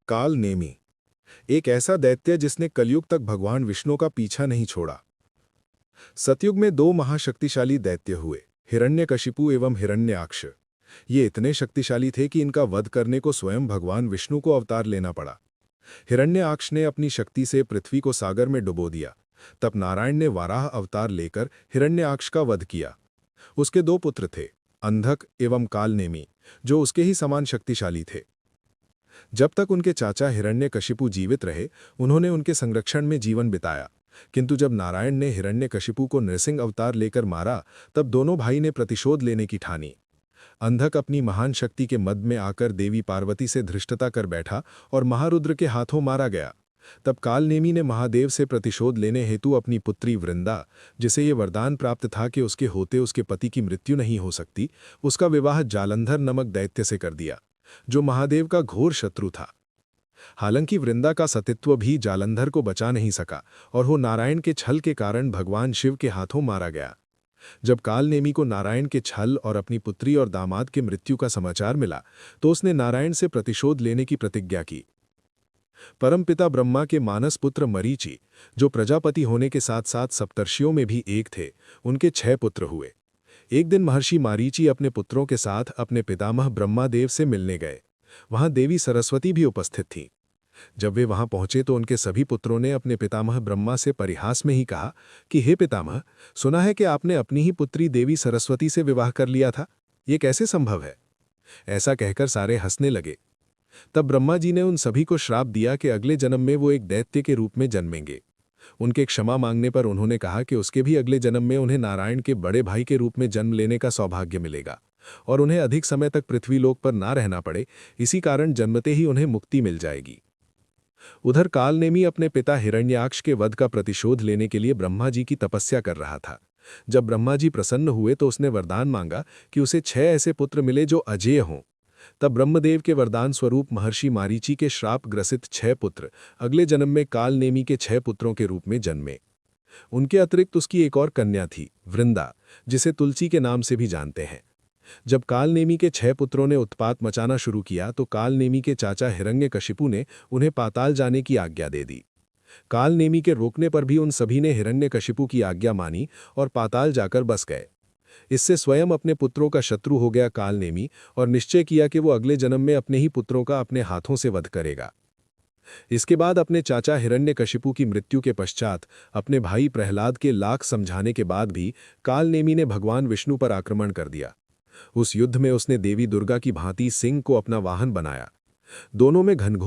काल नेमी, एक ऐसा दैत्य जिसने कलयुग तक भगवान विष्णु का पीछा नहीं छोड़ा। सतयुग में दो महाशक्तिशाली दैत्य हुए, हिरण्यकशिपु एवं हिरण्याक्ष। ये इतने शक्तिशाली थे कि इनका वध करने को स्वयं भगवान विष्णु को अवतार लेना पड़ा। हिरण्याक्ष ने अपनी शक्ति से पृथ्वी को सागर में डुबो दिया। तब नारायण ने वाराह अवतार लेकर हिरण्याक्ष का वध किया। उसके दो पुत्र थे, अंधक एवं कालनेमी, जो उसके ही समान शक्तिशाली थे। जब तक उनके चाचा हिरण्यकशिपु जीवित रहे, उन्होंने उनके संरक्षण में जीवन बिताया। किंतु जब नारायण ने हिरण्यकशिपु को नृसिंह अवतार लेकर मारा, तब दोनों भाई ने प्रतिशोध लेने की ठानी। अंधक अपनी महान शक्ति के मद में आकर देवी पार्वती से धृष्टता कर बैठा और महारुद्र के हाथों मारा गया। तब कालनेमी ने महादेव से प्रतिशोध लेने हेतु अपनी पुत्री वृंदा, जिसे ये वरदान प्राप्त था कि उसके होते उसके पति की मृत्यु नहीं हो सकती, उसका विवाह जालंधर नमक दैत्य से कर दिया, जो महादेव का घोर शत्रु था। हालांकि वृंदा का सतीत्व भी जालंधर को बचा नहीं सका और वो नारायण के छल के कारण भगवान शिव के हाथों मारा गया। जब कालनेमी को नारायण के छल और अपनी पुत्री और दामाद के मृत्यु का समाचार मिला, तो उसने नारायण से प्रतिशोध लेने की प्रतिज्ञा की। परमपिता ब्रह्मा के मानस पुत्र मरीचि, जो प्रजापति होने के साथ साथ सप्तर्षियों में भी एक थे, उनके 6 पुत्र हुए। एक दिन महर्षि मारीचि अपने पुत्रों के साथ अपने पितामह ब्रह्मादेव से मिलने गए। वहां देवी सरस्वती भी उपस्थित थीं। जब वे वहां पहुंचे तो उनके सभी पुत्रों ने अपने पितामह ब्रह्मा से परिहास में ही कहा कि हे पितामह, सुना है कि आपने अपनी ही पुत्री देवी सरस्वती से विवाह कर लिया था। ये कैसे संभव है? ऐसा कहकर सारे हंसने लगे। तब ब्रह्मा जी ने उन सभी को श्राप दिया कि अगले जन्म में वो एक दैत्य के रूप में जन्मेंगे। उनके क्षमा मांगने पर उन्होंने कहा कि उसके भी अगले जन्म में उन्हें नारायण के बड़े भाई के रूप में जन्म लेने का सौभाग्य मिलेगा और उन्हें अधिक समय तक पृथ्वीलोक पर ना रहना पड़े, इसी कारण जन्मते ही उन्हें मुक्ति मिल जाएगी। उधर कालनेमी अपने पिता हिरण्याक्ष के वध का प्रतिशोध लेने के लिए ब्रह्मा जी की तपस्या कर रहा था। जब ब्रह्मा जी प्रसन्न हुए तो उसने वरदान मांगा कि उसे 6 ऐसे पुत्र मिले जो अजेय हों। तब ब्रह्मदेव के वरदान स्वरूप महर्षि मारीचि के श्राप ग्रसित 6 पुत्र अगले जन्म में कालनेमी के 6 पुत्रों के रूप में जन्मे। उनके अतिरिक्त उसकी एक और कन्या थी, वृंदा, जिसे तुलसी के नाम से भी जानते हैं। जब कालनेमी के 6 पुत्रों ने उत्पात मचाना शुरू किया तो कालनेमी के चाचा हिरण्यकशिपु ने उन्हें पाताल जाने की आज्ञा दे दी। कालनेमी के रोकने पर भी उन सभी ने हिरण्यकशिपु की आज्ञा मानी और पाताल जाकर बस गए। इससे स्वयं अपने पुत्रों का शत्रु हो गया कालनेमी और निश्चय किया कि वो अगले जन्म में अपने ही पुत्रों का अपने हाथों से वध करेगा। इसके बाद अपने चाचा हिरण्यकशिपु की मृत्यु के पश्चात अपने भाई प्रहलाद के लाख समझाने के बाद भी कालनेमी ने भगवान विष्णु पर आक्रमण कर दिया। उस युद्ध में उसने देवी दुर्गा की भांति सिंह को अपना वाहन बनाया। दोनों में घनघोर